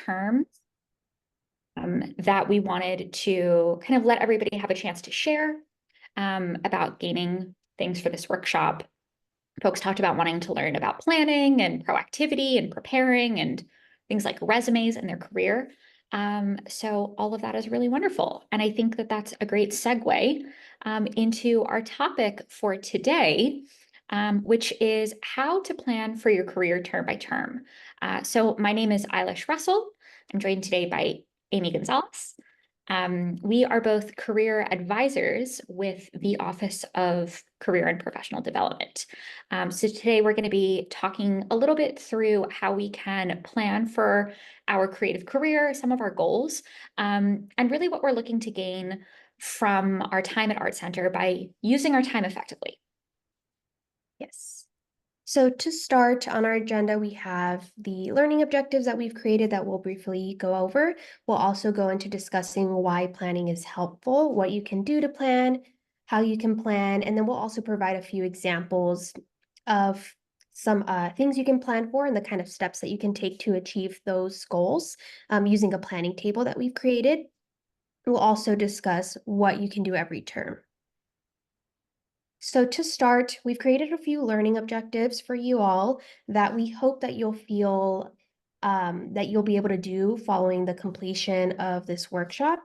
terms that we wanted to kind of let everybody have a chance to share about gaining things for this workshop. Folks talked about wanting to learn about planning and proactivity and preparing and things like resumes in their career. So all of that is really wonderful. And I think that that's a great segue into our topic for today, which is how to plan for your career term by term. So my name is Eilish Russell. I'm joined today by Amy Gonzalez. We are both career advisors with the Office of Career and Professional Development. So today we're going to be talking a little bit through how we can plan for our creative career, some of our goals, and really what we're looking to gain from our time at Art Center by using our time effectively. Yes. So to start on our agenda, we have the learning objectives that we've created that we'll briefly go over. We'll also go into discussing why planning is helpful, what you can do to plan, how you can plan, and then we'll also provide a few examples of some things you can plan for and the kind of steps that you can take to achieve those goals using a planning table that we've created. We'll also discuss what you can do every term. So to start, we've created a few learning objectives for you all that we hope that you'll feel that you'll be able to do following the completion of this workshop.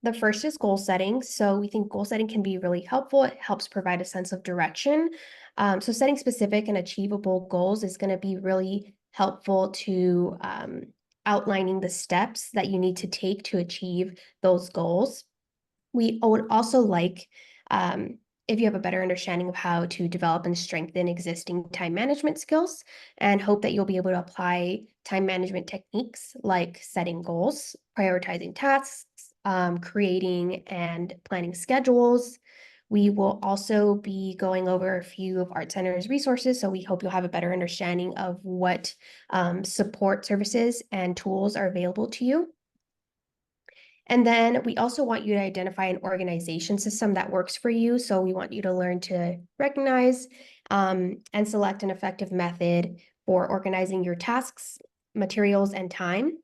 The first is goal setting. So we think goal setting can be really helpful. It helps provide a sense of direction. So setting specific and achievable goals is going to be really helpful to outlining the steps that you need to take to achieve those goals. We would also like if you have a better understanding of how to develop and strengthen existing time management skills, and hope that you'll be able to apply time management techniques like setting goals, prioritizing tasks, creating and planning schedules. We will also be going over a few of Art Center's resources, so we hope you'll have a better understanding of what support services and tools are available to you. And then we also want you to identify an organization system that works for you. So we want you to learn to recognize and select an effective method for organizing your tasks, materials, and time.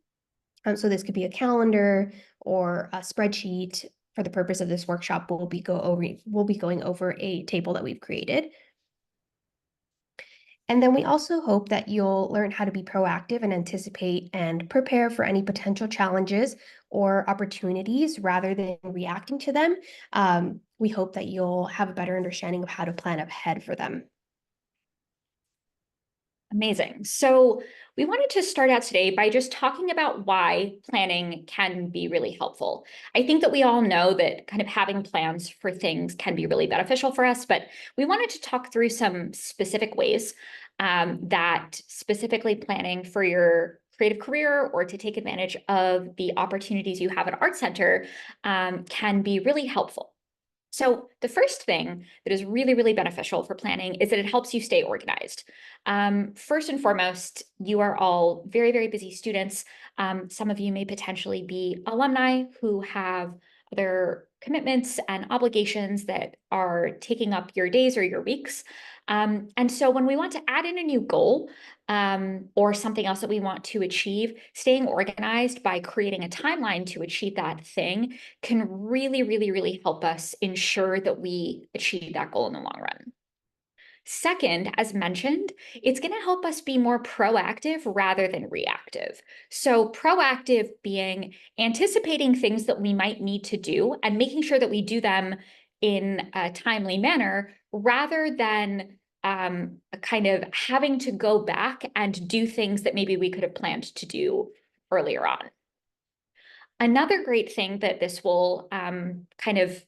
So this could be a calendar or a spreadsheet. For the purpose of this workshop, we'll be going over a table that we've created. And then we also hope that you'll learn how to be proactive and anticipate and prepare for any potential challenges or opportunities rather than reacting to them. We hope that you'll have a better understanding of how to plan ahead for them. Amazing. So we wanted to start out today by just talking about why planning can be really helpful. I think that we all know that kind of having plans for things can be really beneficial for us, but we wanted to talk through some specific ways that specifically planning for your creative career or to take advantage of the opportunities you have at Art Center can be really helpful. So the first thing that is really, really beneficial for planning is that it helps you stay organized. First and foremost, you are all very, very busy students. Some of you may potentially be alumni who have other commitments and obligations that are taking up your days or your weeks. And so when we want to add in a new goal or something else that we want to achieve, staying organized by creating a timeline to achieve that thing can really, really, really help us ensure that we achieve that goal in the long run. Second, as mentioned, it's going to help us be more proactive rather than reactive. So proactive being anticipating things that we might need to do and making sure that we do them in a timely manner rather than kind of having to go back and do things that maybe we could have planned to do earlier on. Another great thing that this will kind of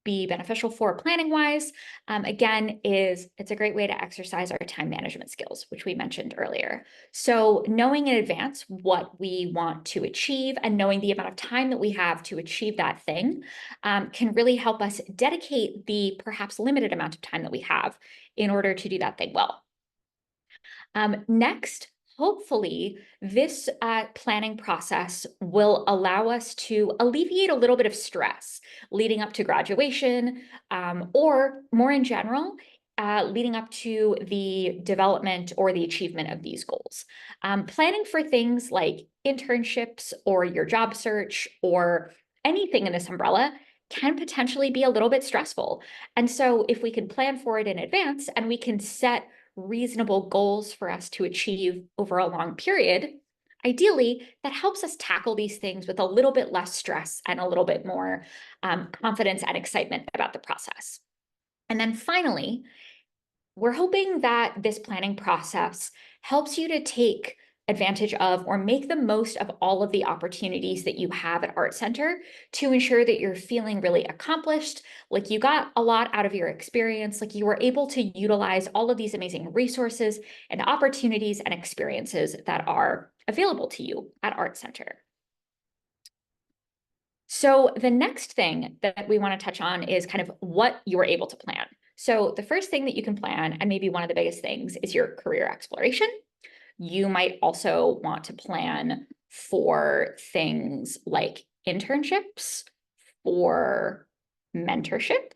be beneficial for planning wise, again, is it's a great way to exercise our time management skills, which we mentioned earlier. So knowing in advance what we want to achieve and knowing the amount of time that we have to achieve that thing can really help us dedicate the perhaps limited amount of time that we have in order to do that thing well. Next, hopefully, this planning process will allow us to alleviate a little bit of stress leading up to graduation, or more in general, leading up to the development or the achievement of these goals. Planning for things like internships or your job search or anything in this umbrella can potentially be a little bit stressful. And so if we can plan for it in advance and we can set reasonable goals for us to achieve over a long period, ideally, that helps us tackle these things with a little bit less stress and a little bit more confidence and excitement about the process. And then finally, we're hoping that this planning process helps you to take advantage of or make the most of all of the opportunities that you have at Art Center to ensure that you're feeling really accomplished, like you got a lot out of your experience, like you were able to utilize all of these amazing resources and opportunities and experiences that are available to you at Art Center. So the next thing that we want to touch on is kind of what you were able to plan. So the first thing that you can plan, and maybe one of the biggest things, is your career exploration. You might also want to plan for things like internships, for mentorship,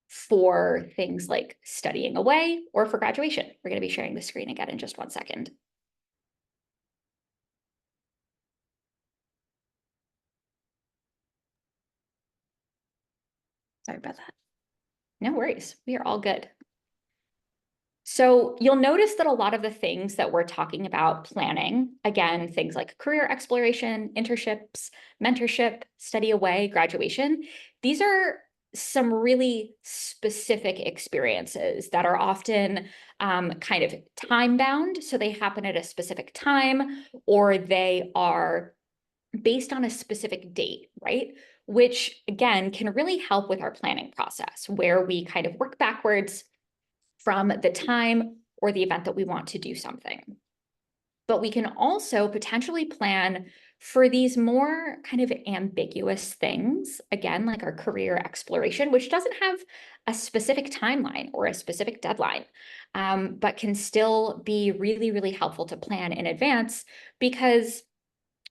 for things like studying away, or for graduation. We're going to be sharing the screen again in just one second. Sorry about that. No worries. We are all good. So you'll notice that a lot of the things that we're talking about planning, again, things like career exploration, internships, mentorship, study away, graduation, these are some really specific experiences that are often kind of time bound. So they happen at a specific time, or they are based on a specific date, right? Which again, can really help with our planning process, where we kind of work backwards from the time or the event that we want to do something. But we can also potentially plan for these more kind of ambiguous things, again, like our career exploration, which doesn't have a specific timeline or a specific deadline, but can still be really, really helpful to plan in advance, because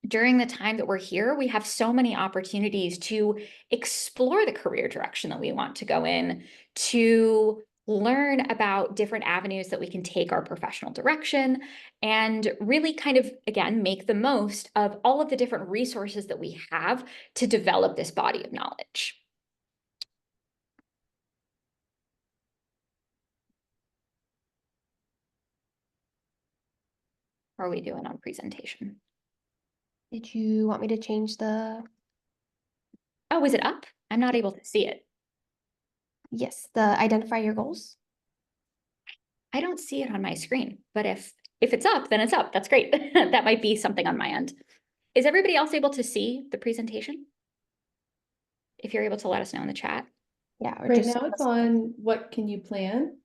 during the time that we're here, we have so many opportunities to explore the career direction that we want to go in, to learn about different avenues that we can take our professional direction, and really kind of, again, make the most of all of the different resources that we have to develop this body of knowledge. How are we doing on presentation? Did you want me to change the? Oh, is it up? I'm not able to see it. Yes, the identify your goals. I don't see it on my screen, but if it's up, then it's up. That's great. That might be something on my end. Is everybody else able to see the presentation? If you're able to let us know in the chat. Yeah, or Right just now it's on what can you plan?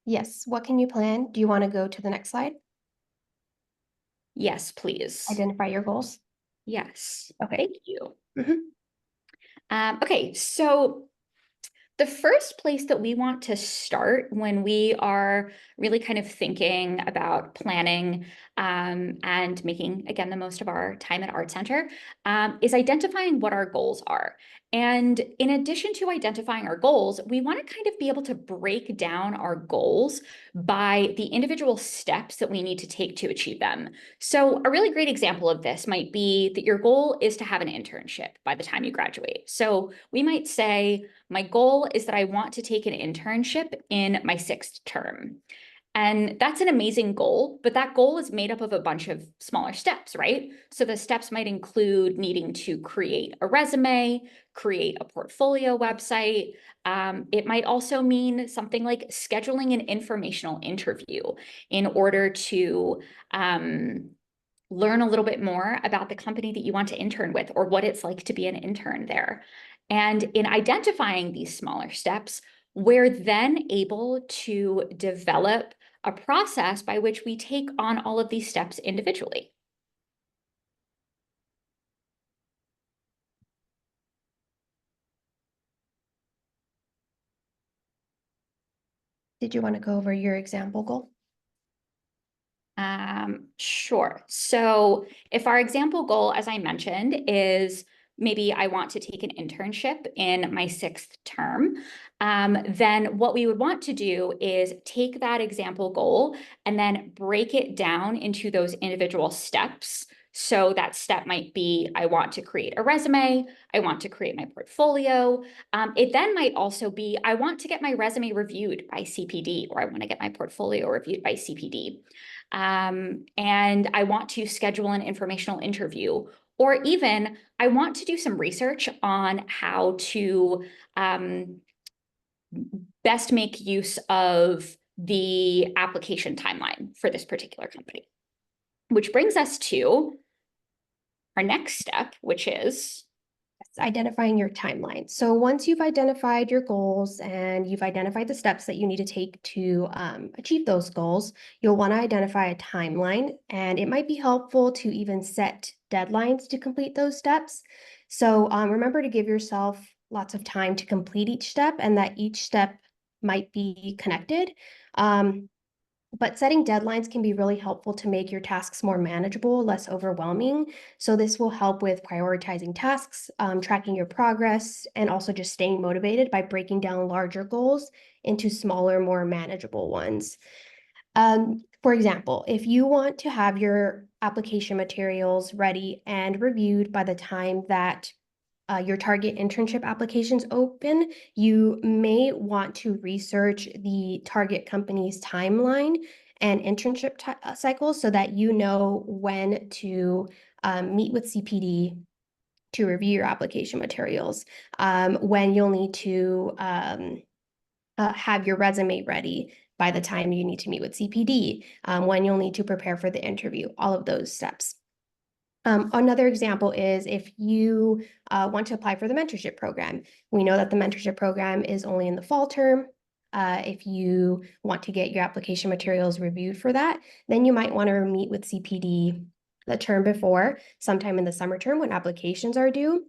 yes. What can you plan? Do you want to go to the next slide? Yes, please. Identify your goals. Yes. Okay. Thank you. Mhm. Okay, so the first place that we want to start when we are really kind of thinking about planning and making, again, the most of our time at Art Center is identifying what our goals are. And in addition to identifying our goals, we want to kind of be able to break down our goals by the individual steps that we need to take to achieve them. So a really great example of this might be that your goal is to have an internship by the time you graduate. So we might say, my goal is that I want to take an internship in my 6th term. And that's an amazing goal, but that goal is made up of a bunch of smaller steps, right? So the steps might include needing to create a resume, create a portfolio website. It might also mean something like scheduling an informational interview in order to learn a little bit more about the company that you want to intern with, or what it's like to be an intern there. And in identifying these smaller steps, we're then able to develop a process by which we take on all of these steps individually. Did you want to go over your example goal? Sure. So if our example goal, as I mentioned, is maybe I want to take an internship in my 6th term, then what we would want to do is take that example goal and then break it down into those individual steps. So that step might be, I want to create a resume, I want to create my portfolio. It then might also be, I want to get my resume reviewed by CPD, or I want to get my portfolio reviewed by CPD. And I want to schedule an informational interview, or even I want to do some research on how to best make use of the application timeline for this particular company. Which brings us to our next step, which is identifying your timeline. So once you've identified your goals and you've identified the steps that you need to take to achieve those goals, you'll want to identify a timeline, and it might be helpful to even set deadlines to complete those steps. So remember to give yourself lots of time to complete each step, and that each step might be connected. But setting deadlines can be really helpful to make your tasks more manageable, less overwhelming. So this will help with prioritizing tasks, tracking your progress, and also just staying motivated by breaking down larger goals into smaller, more manageable ones. For example, if you want to have your application materials ready and reviewed by the time that your target internship applications open, you may want to research the target company's timeline and internship cycles so that you know when to meet with CPD to review your application materials, when you'll need to have your resume ready by the time you need to meet with CPD, when you'll need to prepare for the interview, all of those steps. Another example is if you want to apply for the mentorship program. We know that the mentorship program is only in the fall term. If you want to get your application materials reviewed for that, then you might want to meet with CPD the term before, sometime in the summer term when applications are due.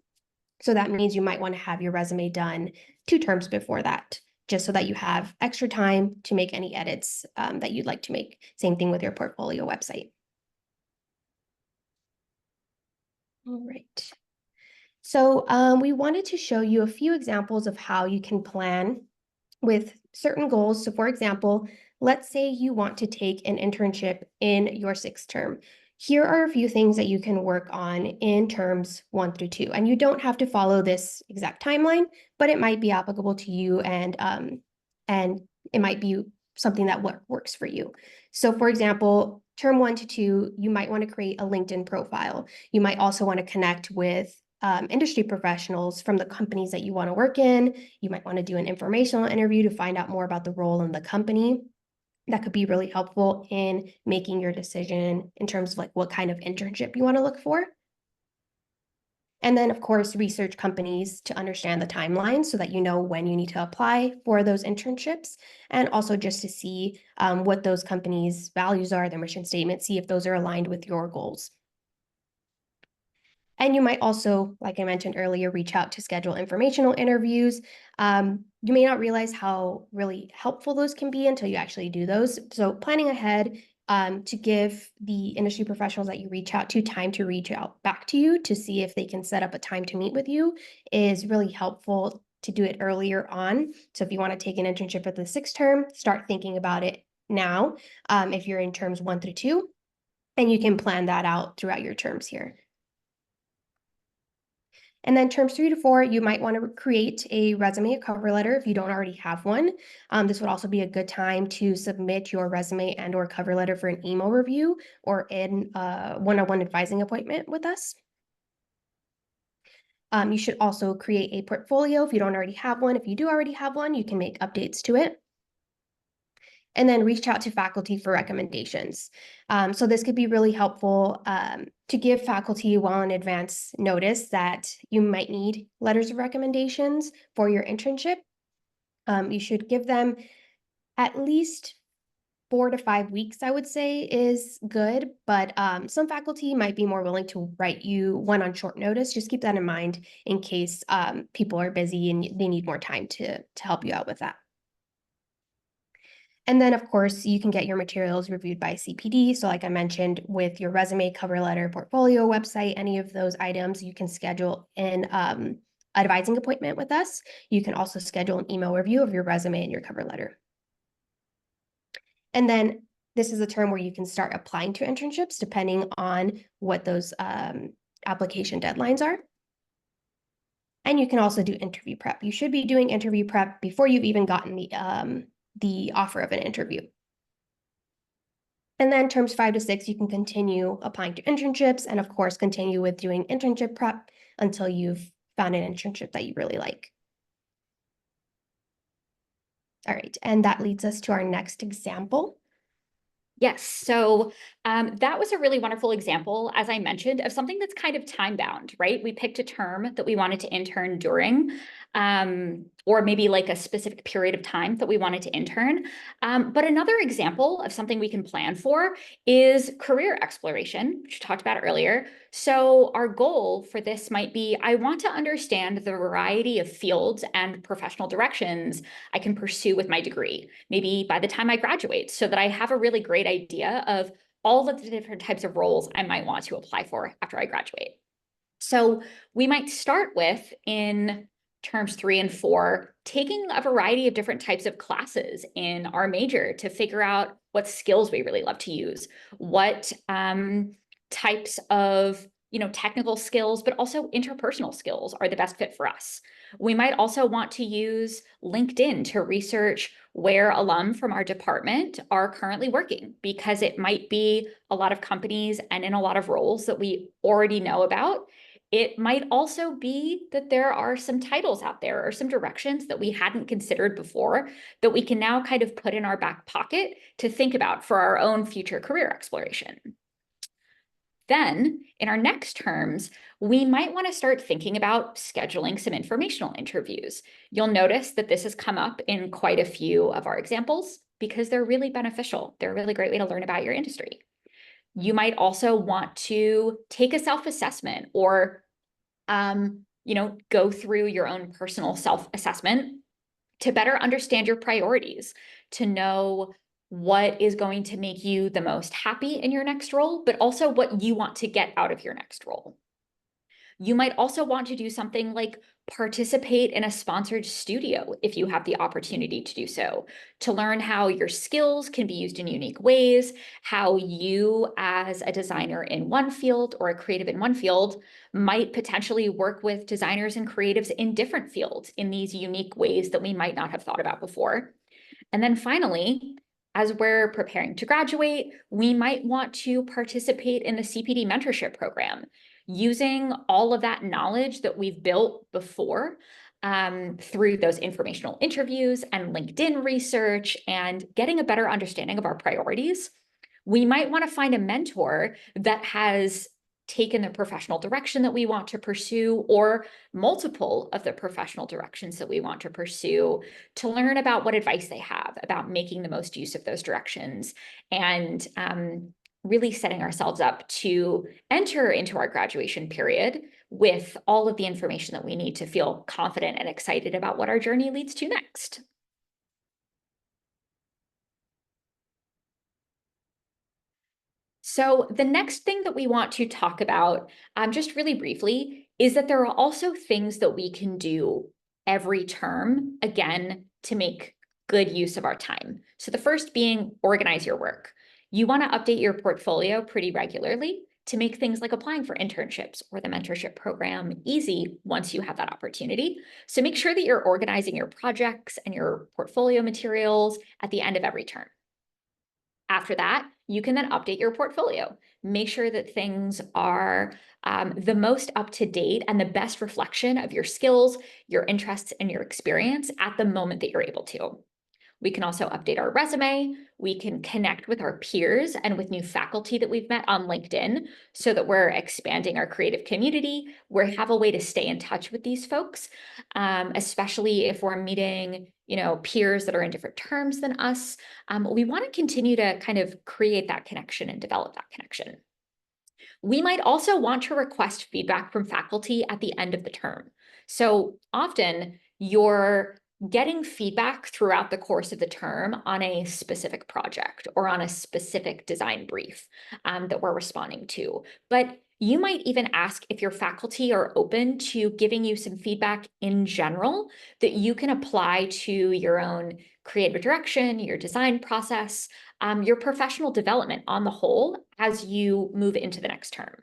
So that means you might want to have your resume done 2 terms before that, just so that you have extra time to make any edits that you'd like to make. Same thing with your portfolio website. All right. So we wanted to show you a few examples of how you can plan with certain goals. So for example, let's say you want to take an internship in your 6th term. Here are a few things that you can work on in terms 1 through 2. And you don't have to follow this exact timeline, but it might be applicable to you, and it might be something that works for you. So for example, term 1 to 2, you might want to create a LinkedIn profile. You might also want to connect with industry professionals from the companies that you want to work in. You might want to do an informational interview to find out more about the role in the company. That could be really helpful in making your decision in terms of like what kind of internship you want to look for. And then, of course, research companies to understand the timeline so that you know when you need to apply for those internships, and also just to see what those companies' values are, their mission statement, see if those are aligned with your goals. And you might also, like I mentioned earlier, reach out to schedule informational interviews. You may not realize how really helpful those can be until you actually do those. So planning ahead to give the industry professionals that you reach out to time to reach out back to you to see if they can set up a time to meet with you is really helpful to do it earlier on. So if you want to take an internship at the 6th term, start thinking about it now if you're in terms 1 through 2, and you can plan that out throughout your terms here. And then terms 3 to 4, you might want to create a resume, a cover letter if you don't already have one. This would also be a good time to submit your resume and or cover letter for an email review or in a one-on-one advising appointment with us. You should also create a portfolio if you don't already have one. If you do already have one, you can make updates to it. And then reach out to faculty for recommendations. So this could be really helpful to give faculty well in advance notice that you might need letters of recommendations for your internship. You should give them at least 4 to 5 weeks, I would say, is good, but some faculty might be more willing to write you one on short notice. Just keep that in mind in case people are busy and they need more time to help you out with that. And then, of course, you can get your materials reviewed by CPD. So like I mentioned, with your resume, cover letter, portfolio, website, any of those items, you can schedule an advising appointment with us. You can also schedule an email review of your resume and your cover letter. And then this is a term where you can start applying to internships depending on what those application deadlines are. And you can also do interview prep. You should be doing interview prep before you've even gotten the offer of an interview. And then terms 5 to 6, you can continue applying to internships and of course, continue with doing internship prep until you've found an internship that you really like. All right, and that leads us to our next example. Yes, so that was a really wonderful example, as I mentioned, of something that's kind of time bound, right? We picked a term that we wanted to intern during, or maybe like a specific period of time that we wanted to intern. But another example of something we can plan for is career exploration, which we talked about earlier. So our goal for this might be, I want to understand the variety of fields and professional directions I can pursue with my degree, maybe by the time I graduate, so that I have a really great idea of all of the different types of roles I might want to apply for after I graduate. So we might start with, in terms 3 and 4, taking a variety of different types of classes in our major to figure out what skills we really love to use, what types of technical skills, but also interpersonal skills are the best fit for us. We might also want to use LinkedIn to research where alum from our department are currently working, because it might be a lot of companies and in a lot of roles that we already know about. It might also be that there are some titles out there or some directions that we hadn't considered before that we can now kind of put in our back pocket to think about for our own future career exploration. Then, in our next terms, we might want to start thinking about scheduling some informational interviews. You'll notice that this has come up in quite a few of our examples because they're really beneficial. They're a really great way to learn about your industry. You might also want to take a self-assessment or, go through your own personal self-assessment to better understand your priorities, to know what is going to make you the most happy in your next role, but also what you want to get out of your next role. You might also want to do something like participate in a sponsored studio if you have the opportunity to do so, to learn how your skills can be used in unique ways, how you as a designer in one field or a creative in one field might potentially work with designers and creatives in different fields in these unique ways that we might not have thought about before. And then finally, as we're preparing to graduate, we might want to participate in the CPD mentorship program, using all of that knowledge that we've built before through those informational interviews and LinkedIn research and getting a better understanding of our priorities. We might want to find a mentor that has taken the professional direction that we want to pursue, or multiple of the professional directions that we want to pursue, to learn about what advice they have about making the most use of those directions, and really setting ourselves up to enter into our graduation period with all of the information that we need to feel confident and excited about what our journey leads to next. So the next thing that we want to talk about, just really briefly, is that there are also things that we can do every term, again, to make good use of our time. So the first being organize your work. You want to update your portfolio pretty regularly to make things like applying for internships or the mentorship program easy once you have that opportunity. So make sure that you're organizing your projects and your portfolio materials at the end of every term. After that, you can then update your portfolio. Make sure that things are the most up to date and the best reflection of your skills, your interests, and your experience at the moment that you're able to. We can also update our resume. We can connect with our peers and with new faculty that we've met on LinkedIn so that we're expanding our creative community. We have a way to stay in touch with these folks, especially if we're meeting, peers that are in different terms than us. We want to continue to kind of create that connection and develop that connection. We might also want to request feedback from faculty at the end of the term. So often your getting feedback throughout the course of the term on a specific project or on a specific design brief that we're responding to. But you might even ask if your faculty are open to giving you some feedback in general that you can apply to your own creative direction, your design process, your professional development on the whole as you move into the next term.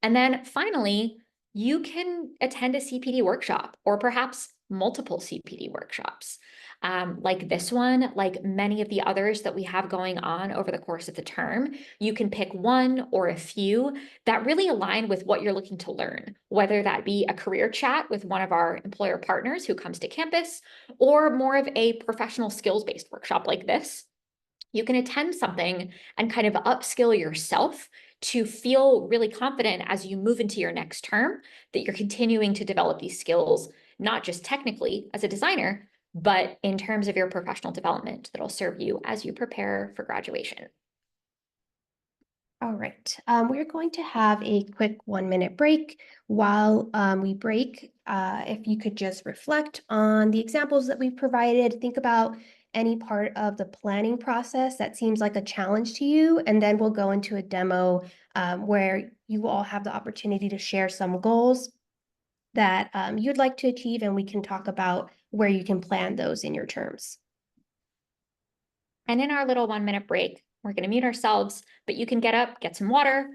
And then finally, you can attend a CPD workshop or perhaps multiple CPD workshops. Like this one, like many of the others that we have going on over the course of the term, you can pick one or a few that really align with what you're looking to learn, whether that be a career chat with one of our employer partners who comes to campus, or more of a professional skills-based workshop like this. You can attend something and kind of upskill yourself to feel really confident as you move into your next term that you're continuing to develop these skills, not just technically as a designer, but in terms of your professional development that'll serve you as you prepare for graduation. All right, we're going to have a quick 1-minute break. While we break, if you could just reflect on the examples that we've provided, think about any part of the planning process that seems like a challenge to you, and then we'll go into a demo where you all have the opportunity to share some goals that you'd like to achieve, and we can talk about where you can plan those in your terms. And in our little 1-minute break, we're going to mute ourselves, but you can get up, get some water,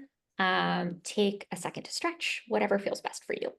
take a second to stretch, whatever feels best for you.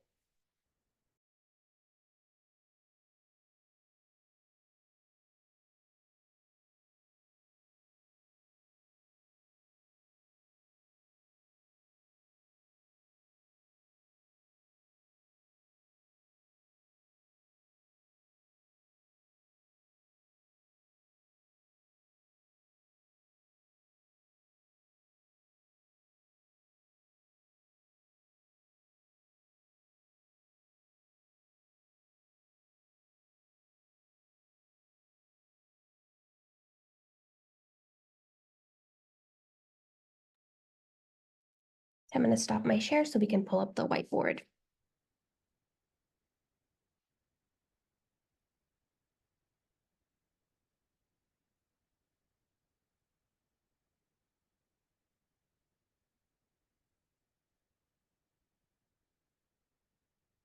I'm going to stop my share so we can pull up the whiteboard.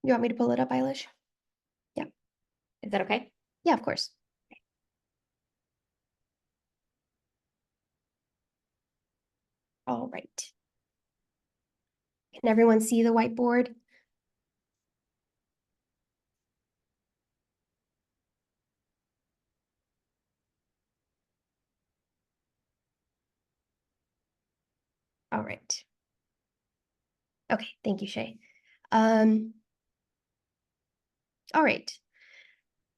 You want me to pull it up, Eilish? Is that okay? Yeah, of course. All right. Can everyone see the whiteboard? All right. Okay, thank you, Shay. All right.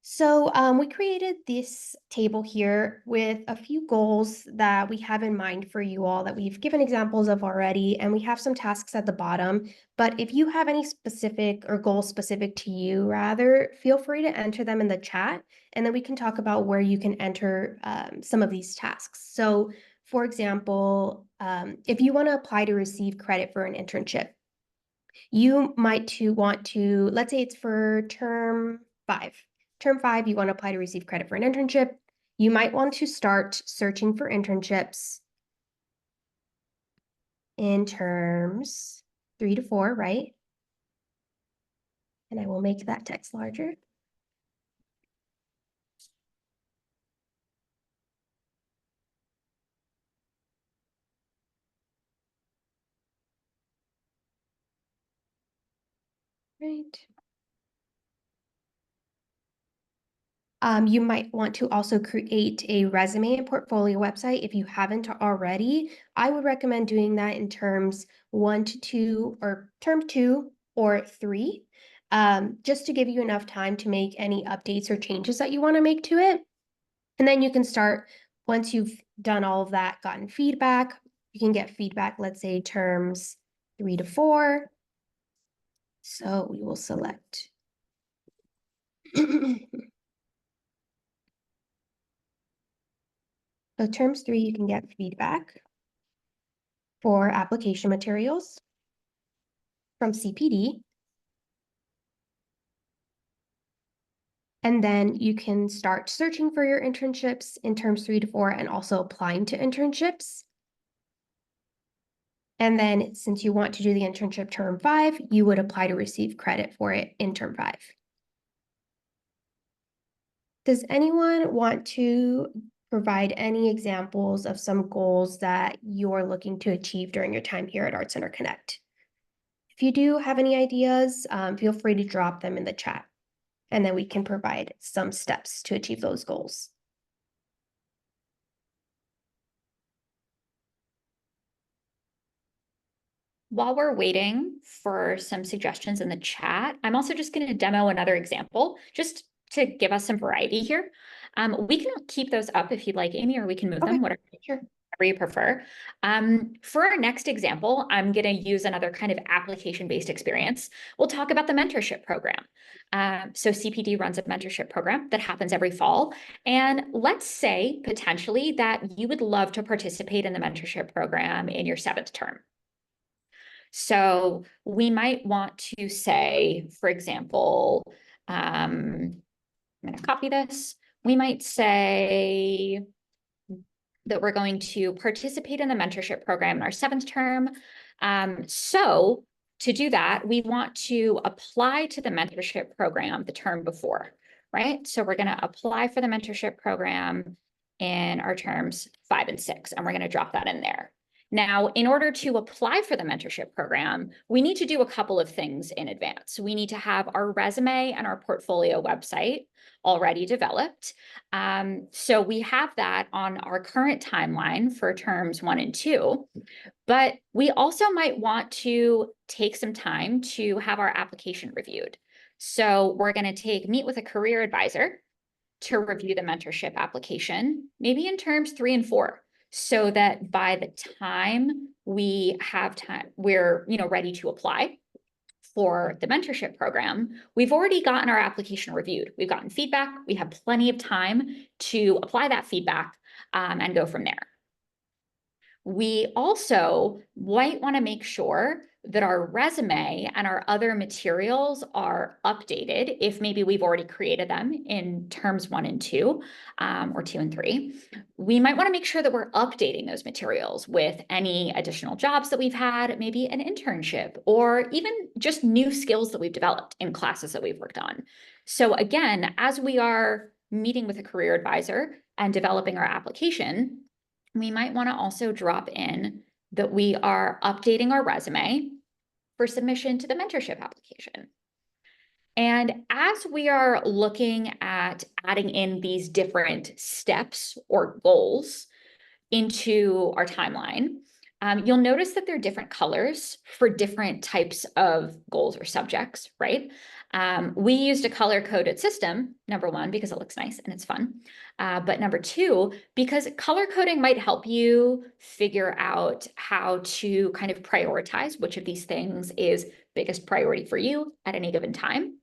So we created this table here with a few goals that we have in mind for you all that we've given examples of already, and we have some tasks at the bottom. But if you have any specific or goals specific to you, rather, feel free to enter them in the chat, and then we can talk about where you can enter some of these tasks. So for example, if you want to apply to receive credit for an internship, you might want to, let's say it's for term 5. Term 5, you want to apply to receive credit for an internship. You might want to start searching for internships in terms 3 to 4, right? And I will make that text larger. Right. You might want to also create a resume and portfolio website if you haven't already. I would recommend doing that in terms 1 to 2 or term 2 or 3, just to give you enough time to make any updates or changes that you want to make to it. And then you can start, once you've done all of that, gotten feedback, you can get feedback, let's say terms 3 to 4. So we will select. So terms 3, you can get feedback for application materials from CPD. And then you can start searching for your internships in terms 3 to 4 and also applying to internships. And then since you want to do the internship term 5, you would apply to receive credit for it in term 5. Does anyone want to provide any examples of some goals that you're looking to achieve during your time here at Art Center Connect? If you do have any ideas, feel free to drop them in the chat, and then we can provide some steps to achieve those goals. While we're waiting for some suggestions in the chat, I'm also just going to demo another example just to give us some variety here. We can keep those up if you'd like, Amy, or we can move Okay, them, whatever sure. you prefer. For our next example, I'm going to use another kind of application-based experience. We'll talk about the mentorship program. So CPD runs a mentorship program that happens every fall. And let's say potentially that you would love to participate in the mentorship program in your 7th term. So we might want to say, for example, I'm going to copy this. We might say that we're going to participate in the mentorship program in our 7th term. So to do that, we want to apply to the mentorship program the term before, right? So we're going to apply for the mentorship program in our terms 5 and 6, and we're going to drop that in there. Now, in order to apply for the mentorship program, we need to do a couple of things in advance. We need to have our resume and our portfolio website already developed. So we have that on our current timeline for terms 1 and 2, but we also might want to take some time to have our application reviewed. So we're going to meet with a career advisor to review the mentorship application, maybe in terms 3 and 4, so that by the time we have time, we're ready to apply for the mentorship program, we've already gotten our application reviewed. We've gotten feedback. We have plenty of time to apply that feedback and go from there. We also might want to make sure that our resume and our other materials are updated if maybe we've already created them in terms 1 and 2 or 2 and 3. We might want to make sure that we're updating those materials with any additional jobs that we've had, maybe an internship, or even just new skills that we've developed in classes that we've worked on. So again, as we are meeting with a career advisor and developing our application, we might want to also drop in that we are updating our resume for submission to the mentorship application. And as we are looking at adding in these different steps or goals into our timeline, you'll notice that there are different colors for different types of goals or subjects, right? We used a color-coded system, number 1, because it looks nice and it's fun. But number 2, because color coding might help you figure out how to kind of prioritize which of these things is biggest priority for you at any given time.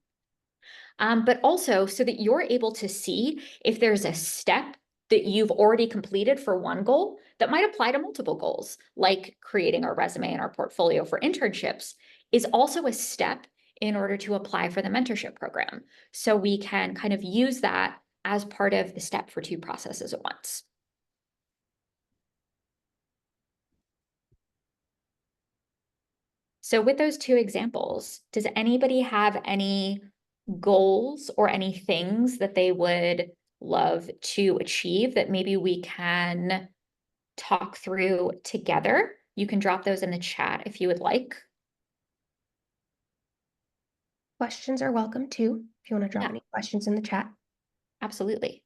But also so that you're able to see if there's a step that you've already completed for one goal that might apply to multiple goals, like creating our resume and our portfolio for internships is also a step in order to apply for the mentorship program. So we can kind of use that as part of the step for 2 processes at once. So with those 2 examples, does anybody have any goals or any things that they would love to achieve that maybe we can talk through together? You can drop those in the chat if you would like. Questions are welcome too, if you want to drop any questions in the chat. Absolutely.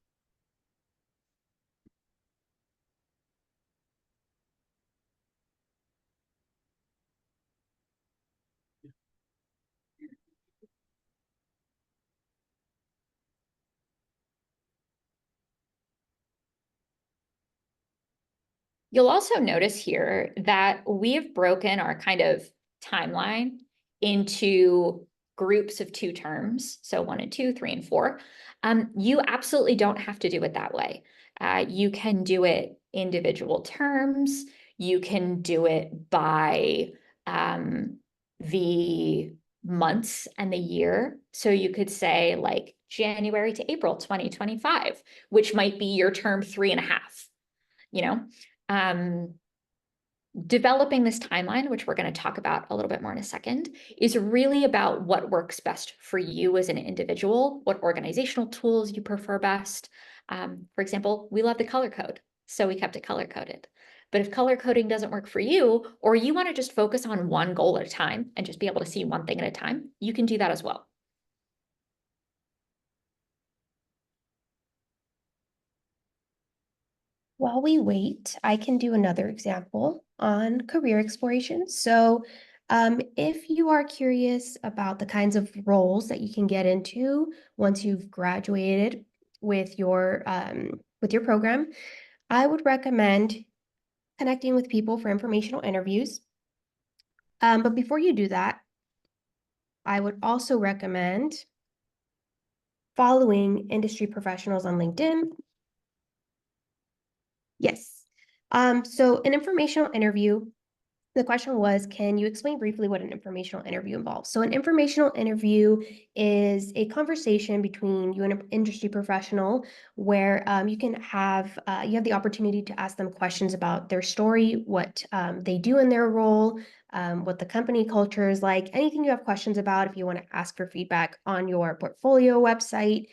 You'll also notice here that we have broken our kind of timeline into groups of 2 terms. So 1 and 2, 3 and 4. You absolutely don't have to do it that way. You can do it individual terms. You can do it by the months and the year. So you could say like January to April 2025, which might be your term 3.5, you know? Developing this timeline, which we're going to talk about a little bit more in a second, is really about what works best for you as an individual, what organizational tools you prefer best. For example, we love the color code, so we kept it color coded. But if color coding doesn't work for you, or you want to just focus on one goal at a time and just be able to see one thing at a time, you can do that as well. While we wait, I can do another example on career exploration. So if you are curious about the kinds of roles that you can get into once you've graduated with your program, I would recommend connecting with people for informational interviews. But before you do that, I would also recommend following industry professionals on LinkedIn. Yes. So an informational interview, the question was, can you explain briefly what an informational interview involves? So an informational interview is a conversation between you and an industry professional where you can have you have the opportunity to ask them questions about their story, what they do in their role, what the company culture is like, anything you have questions about if you want to ask for feedback on your portfolio website.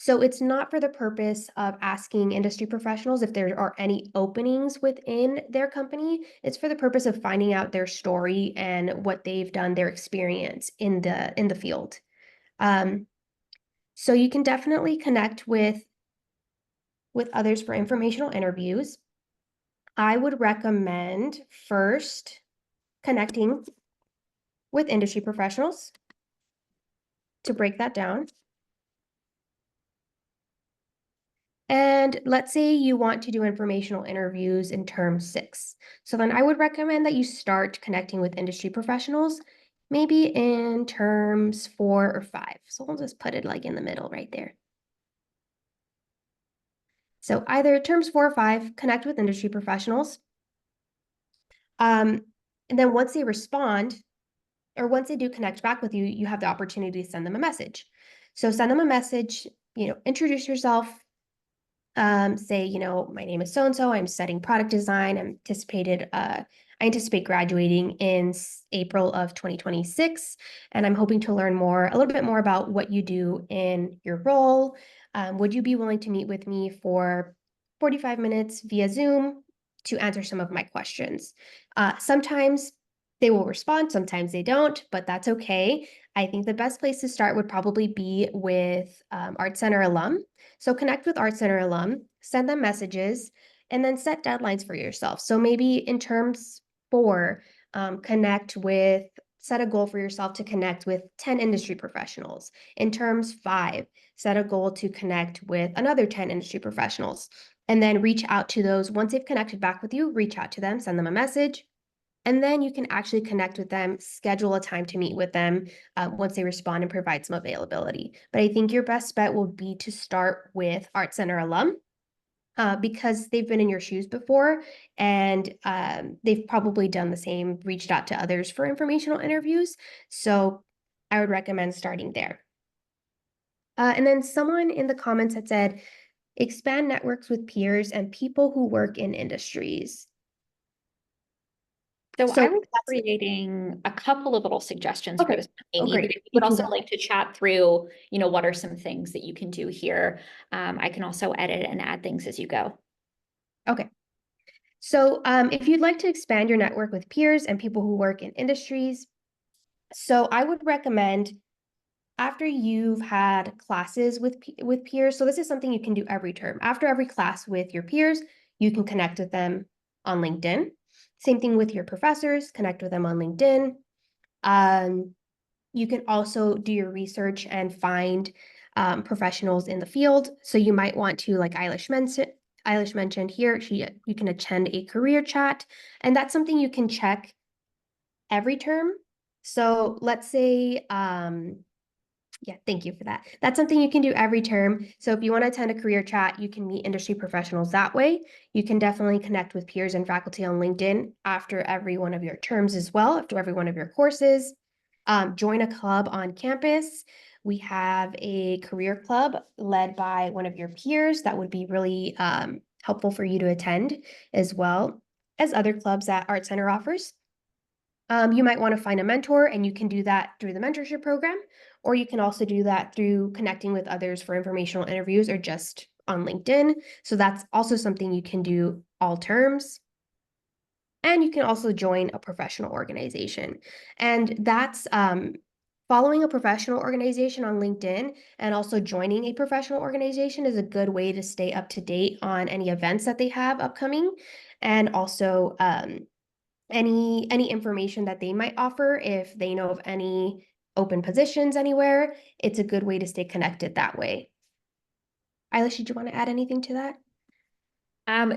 So it's not for the purpose of asking industry professionals if there are any openings within their company. It's for the purpose of finding out their story and what they've done, their experience in the field. So you can definitely connect with others for informational interviews. I would recommend first connecting with industry professionals to break that down. And let's say you want to do informational interviews in term 6. So then I would recommend that you start connecting with industry professionals, maybe in terms 4 or 5. So we'll just put it like in the middle right there. So either terms 4 or 5, connect with industry professionals. And then once they respond, or once they do connect back with you, you have the opportunity to send them a message. So send them a message, introduce yourself. Say, my name is so-and-so, I'm studying product design. I anticipate graduating in April of 2026, and I'm hoping to learn a little bit more about what you do in your role. Would you be willing to meet with me for 45 minutes via Zoom to answer some of my questions? Sometimes they will respond, sometimes they don't, but that's okay. I think the best place to start would probably be with Art Center alum. So connect with Art Center alum, send them messages, and then set deadlines for yourself. So maybe in terms 4, set a goal for yourself to connect with 10 industry professionals. In terms 5, set a goal to connect with another 10 industry professionals. And then reach out to those. Once they've connected back with you, reach out to them, send them a message. And then you can actually connect with them, schedule a time to meet with them once they respond and provide some availability. But I think your best bet will be to start with Art Center alum because they've been in your shoes before and they've probably done the same, reached out to others for informational interviews. So I would recommend starting there. And then someone in the comments had said, expand networks with peers and people who work in industries. So So I was creating a couple of little suggestions for Okay. this, Oh, Amy, great. but if you You would can also go. like to chat through, what are some things that you can do here? I can also edit and add things as you go. Okay. So if you'd like to expand your network with peers and people who work in industries, so I would recommend after you've had classes with peers, so this is something you can do every term. After every class with your peers, you can connect with them on LinkedIn. Same thing with your professors, connect with them on LinkedIn. You can also do your research and find professionals in the field. So you might want to, like Eilish mentioned here, you can attend a career chat, and that's something you can check every term. So let's say, yeah, thank you for that. That's something you can do every term. So if you want to attend a career chat, you can meet industry professionals that way. You can definitely connect with peers and faculty on LinkedIn after every one of your terms as well, after every one of your courses. Join a club on campus. We have a career club led by one of your peers that would be really helpful for you to attend, as well as other clubs that Art Center offers. You might want to find a mentor, and you can do that through the mentorship program, or you can also do that through connecting with others for informational interviews or just on LinkedIn. So that's also something you can do all terms. And you can also join a professional organization. And that's following a professional organization on LinkedIn and also joining a professional organization is a good way to stay up to date on any events that they have upcoming, and also any information that they might offer. If they know of any open positions anywhere, it's a good way to stay connected that way. Eilish, did you want to add anything to that?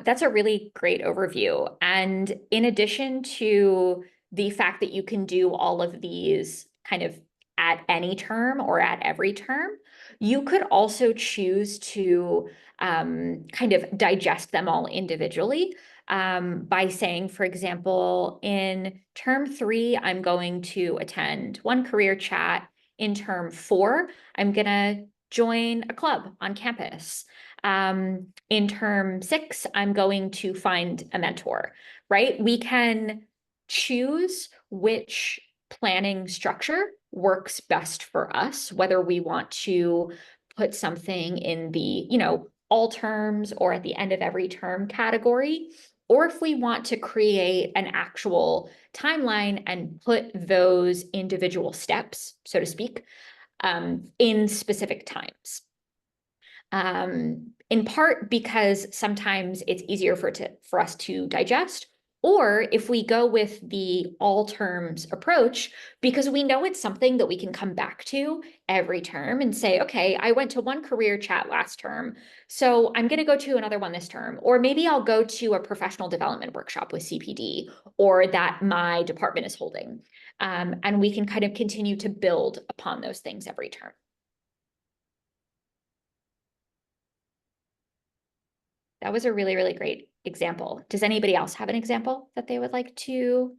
That's a really great overview. And in addition to the fact that you can do all of these kind of at any term or at every term, you could also choose to kind of digest them all individually by saying, for example, in term 3, I'm going to attend one career chat. In term 4, I'm going to join a club on campus. In term 6, I'm going to find a mentor, right? We can choose which planning structure works best for us, whether we want to put something in the, all terms or at the end of every term category, or if we want to create an actual timeline and put those individual steps, so to speak, in specific times. In part because sometimes it's easier for us to digest, or if we go with the all terms approach, because we know it's something that we can come back to every term and say, okay, I went to one career chat last term, so I'm going to go to another one this term, or maybe I'll go to a professional development workshop with CPD or that my department is holding. And we can kind of continue to build upon those things every term. That was a really, really great example. Does anybody else have an example that they would like to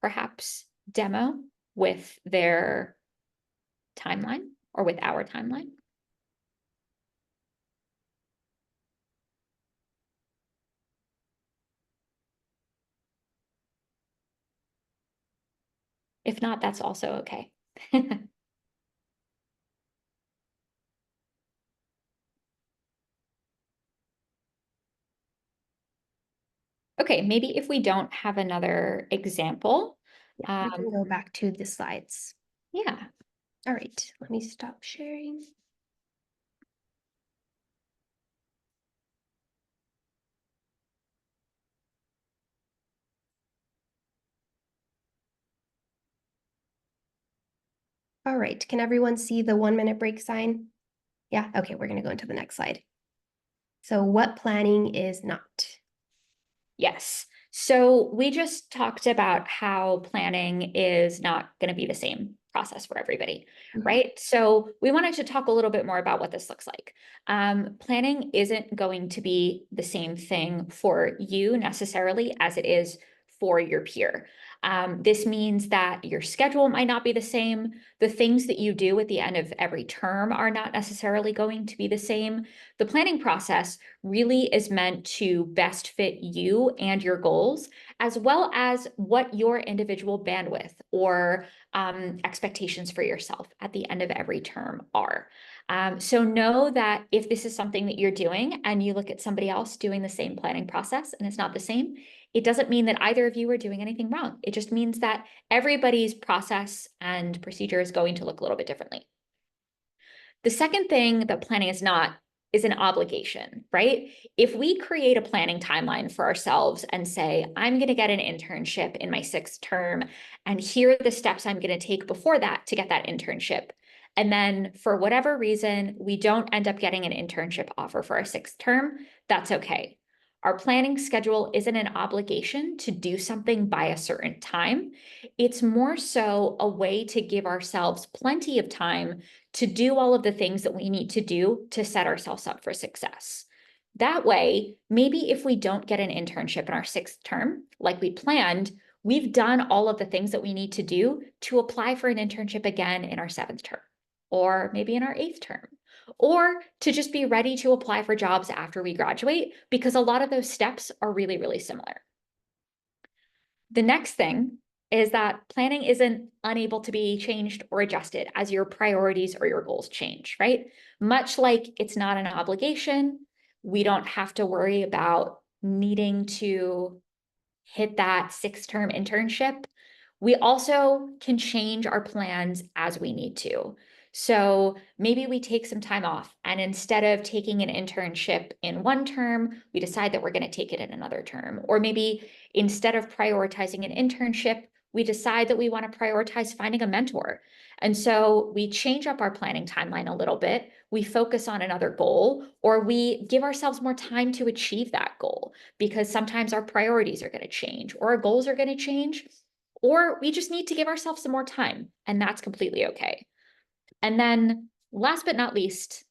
perhaps demo with their timeline or with our timeline? If not, that's also okay. Okay, maybe if we don't have another example. Yeah, we can go back to the slides. Yeah. All right, let me stop sharing. All right, can everyone see the 1-minute break sign? Yeah, okay, we're gonna go into the next slide. So what planning is not? Yes. So we just talked about how planning is not going to be the same process for everybody, right? So we wanted to talk a little bit more about what this looks like. Planning isn't going to be the same thing for you necessarily as it is for your peer. This means that your schedule might not be the same. The things that you do at the end of every term are not necessarily going to be the same. The planning process really is meant to best fit you and your goals, as well as what your individual bandwidth or expectations for yourself at the end of every term are. So know that if this is something that you're doing and you look at somebody else doing the same planning process and it's not the same, it doesn't mean that either of you are doing anything wrong. It just means that everybody's process and procedure is going to look a little bit differently. The second thing that planning is not is an obligation, right? If we create a planning timeline for ourselves and say, I'm going to get an internship in my 6th term, and here are the steps I'm going to take before that to get that internship. And then for whatever reason, we don't end up getting an internship offer for our 6th term, that's okay. Our planning schedule isn't an obligation to do something by a certain time. It's more so a way to give ourselves plenty of time to do all of the things that we need to do to set ourselves up for success. That way, maybe if we don't get an internship in our 6th term, like we planned, we've done all of the things that we need to do to apply for an internship again in our 7th term, or maybe in our 8th term, or to just be ready to apply for jobs after we graduate, because a lot of those steps are really, really similar. The next thing is that planning isn't unable to be changed or adjusted as your priorities or your goals change, right? Much like it's not an obligation, we don't have to worry about needing to hit that 6-term internship. We also can change our plans as we need to. So maybe we take some time off, and instead of taking an internship in one term, we decide that we're going to take it in another term. Or maybe instead of prioritizing an internship, we decide that we want to prioritize finding a mentor. And so we change up our planning timeline a little bit. We focus on another goal, or we give ourselves more time to achieve that goal, because sometimes our priorities are going to change, or our goals are going to change, or we just need to give ourselves some more time, and that's completely okay. And then last but not least,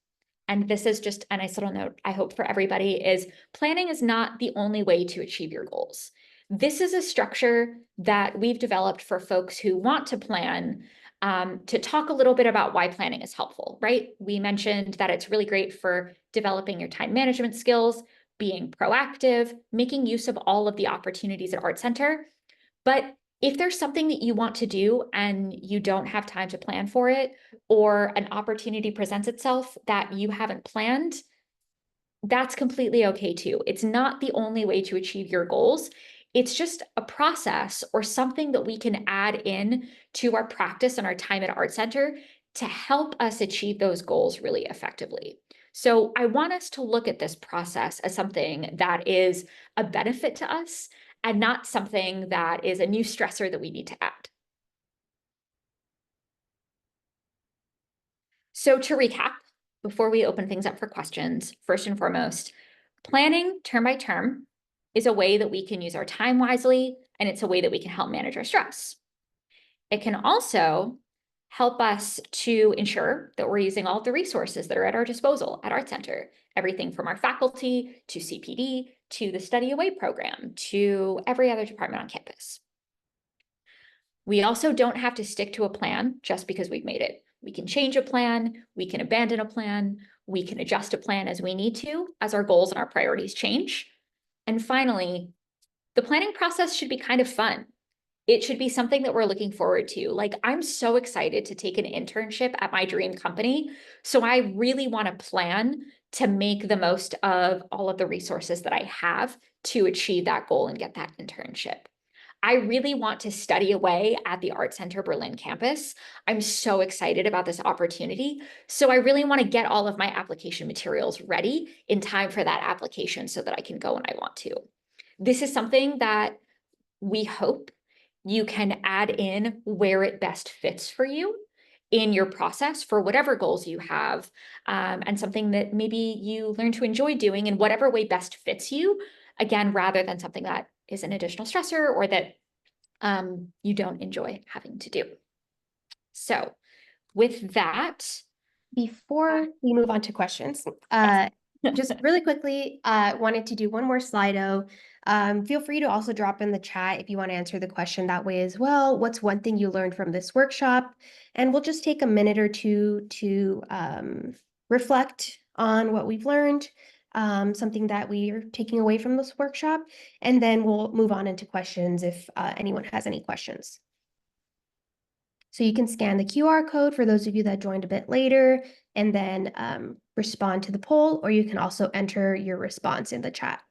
and this is just a nice little note, I hope, for everybody, is planning is not the only way to achieve your goals. This is a structure that we've developed for folks who want to plan, to talk a little bit about why planning is helpful, right? We mentioned that it's really great for developing your time management skills, being proactive, making use of all of the opportunities at Art Center. But if there's something that you want to do and you don't have time to plan for it, or an opportunity presents itself that you haven't planned, that's completely okay too. It's not the only way to achieve your goals. It's just a process or something that we can add in to our practice and our time at Art Center to help us achieve those goals really effectively. So I want us to look at this process as something that is a benefit to us and not something that is a new stressor that we need to add. So to recap, before we open things up for questions, first and foremost, planning term by term is a way that we can use our time wisely, and it's a way that we can help manage our stress. It can also help us to ensure that we're using all of the resources that are at our disposal at Art Center, everything from our faculty to CPD to the Study Away program to every other department on campus. We also don't have to stick to a plan just because we've made it. We can change a plan, we can abandon a plan, we can adjust a plan as we need to, as our goals and our priorities change. And finally, the planning process should be kind of fun. It should be something that we're looking forward to. Like, I'm so excited to take an internship at my dream company. So I really want to plan to make the most of all of the resources that I have to achieve that goal and get that internship. I really want to study away at the Art Center Berlin campus. I'm so excited about this opportunity. So I really want to get all of my application materials ready in time for that application so that I can go when I want to. This is something that we hope you can add in where it best fits for you in your process for whatever goals you have, and something that maybe you learn to enjoy doing in whatever way best fits you, again, rather than something that is an additional stressor or that you don't enjoy having to do. So with that, Before we move on to questions, just really quickly, wanted to do one more Slido. Feel free to also drop in the chat if you want to answer the question that way as well. What's one thing you learned from this workshop? And we'll just take a minute or two to reflect on what we've learned, something that we are taking away from this workshop, and then we'll move on into questions if anyone has any questions. So you can scan the QR code for those of you that joined a bit later and then respond to the poll, or you can also enter your response in the chat.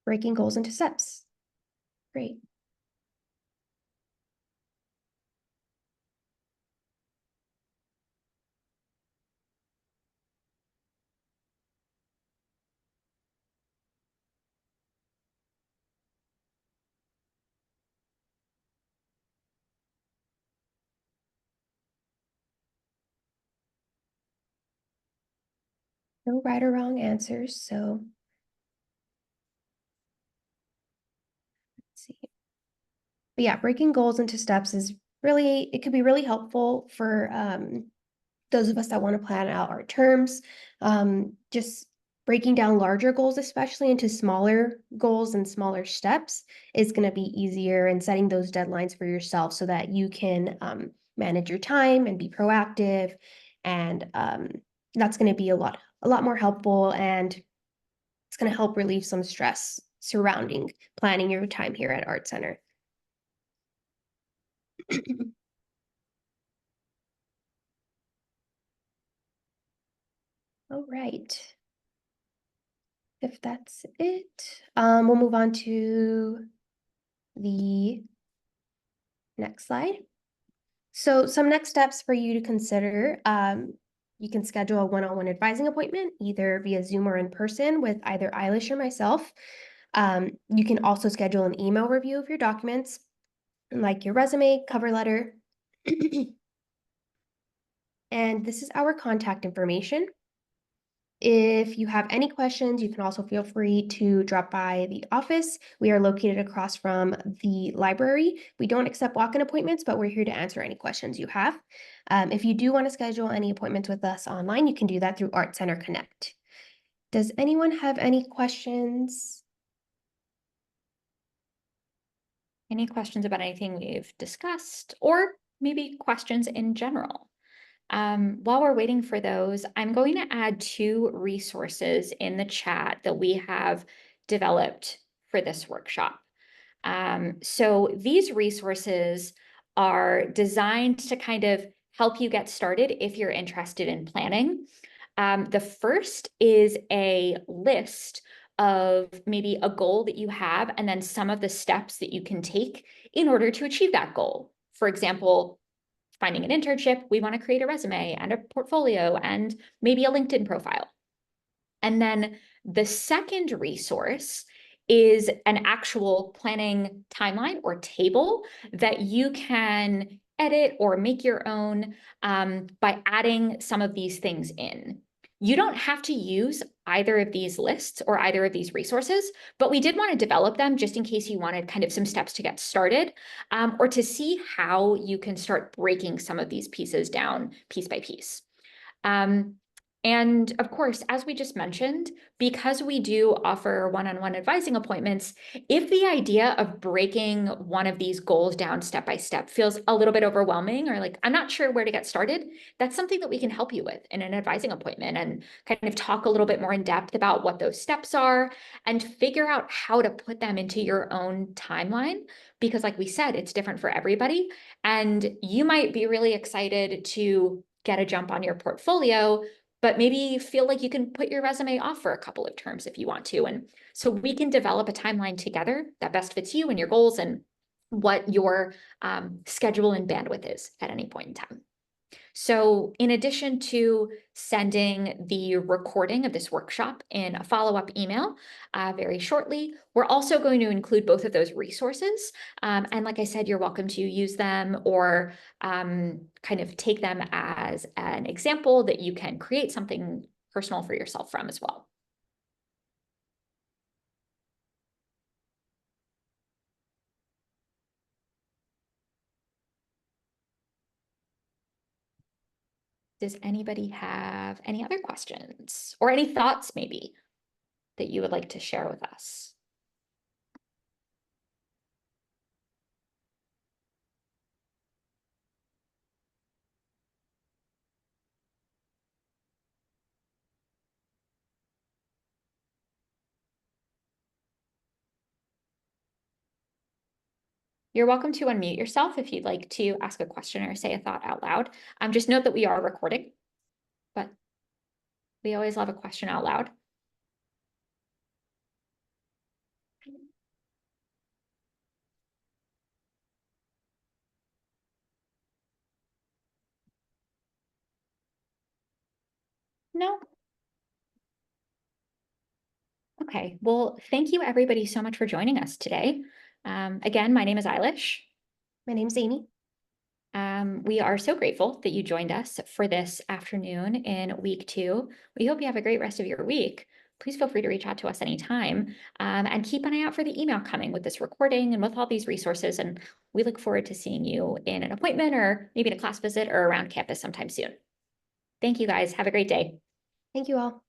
Breaking goals into steps. Great. No right or wrong answers, so let's see. But yeah, breaking goals into steps is really, it could be really helpful for those of us that want to plan out our terms. Just breaking down larger goals, especially into smaller goals and smaller steps, is going to be easier, and setting those deadlines for yourself so that you can manage your time and be proactive. And that's going to be a lot more helpful, and it's going to help relieve some stress surrounding planning your time here at Art Center. All right. If that's it, we'll move on to the next slide. So some next steps for you to consider. You can schedule a one-on-one advising appointment, either via Zoom or in person with either Eilish or myself. You can also schedule an email review of your documents, like your resume, cover letter. And this is our contact information. If you have any questions, you can also feel free to drop by the office. We are located across from the library. We don't accept walk-in appointments, but we're here to answer any questions you have. If you do want to schedule any appointments with us online, you can do that through Art Center Connect. Does anyone have any questions? Any questions about anything we've discussed, or maybe questions in general? While we're waiting for those, I'm going to add 2 resources in the chat that we have developed for this workshop. So these resources are designed to kind of help you get started if you're interested in planning. The first is a list of maybe a goal that you have, and then some of the steps that you can take in order to achieve that goal. For example, finding an internship, we want to create a resume and a portfolio and maybe a LinkedIn profile. And then the second resource is an actual planning timeline or table that you can edit or make your own by adding some of these things in. You don't have to use either of these lists or either of these resources, but we did want to develop them just in case you wanted kind of some steps to get started, or to see how you can start breaking some of these pieces down piece by piece. And of course, as we just mentioned, because we do offer one-on-one advising appointments, if the idea of breaking one of these goals down step by step feels a little bit overwhelming, or like, I'm not sure where to get started, that's something that we can help you with in an advising appointment, and kind of talk a little bit more in depth about what those steps are and figure out how to put them into your own timeline. Because like we said, it's different for everybody. And you might be really excited to get a jump on your portfolio, but maybe feel like you can put your resume off for a couple of terms if you want to. And so we can develop a timeline together that best fits you and your goals and what your schedule and bandwidth is at any point in time. So in addition to sending the recording of this workshop in a follow-up email very shortly, we're also going to include both of those resources. And like I said, you're welcome to use them or kind of take them as an example that you can create something personal for yourself from as well. Does anybody have any other questions or any thoughts maybe that you would like to share with us? You're welcome to unmute yourself if you'd like to ask a question or say a thought out loud. Just note that we are recording, but we always love a question out loud. No? Okay, well, thank you everybody so much for joining us today. Again, my name is Eilish. My name's Amy. We are so grateful that you joined us for this afternoon in week 2. We hope you have a great rest of your week. please feel free to reach out to us anytime. And keep an eye out for the email coming with this recording and with all these resources. And we look forward to seeing you in an appointment or maybe in a class visit or around campus sometime soon. Thank you guys. Have a great day. Thank you all.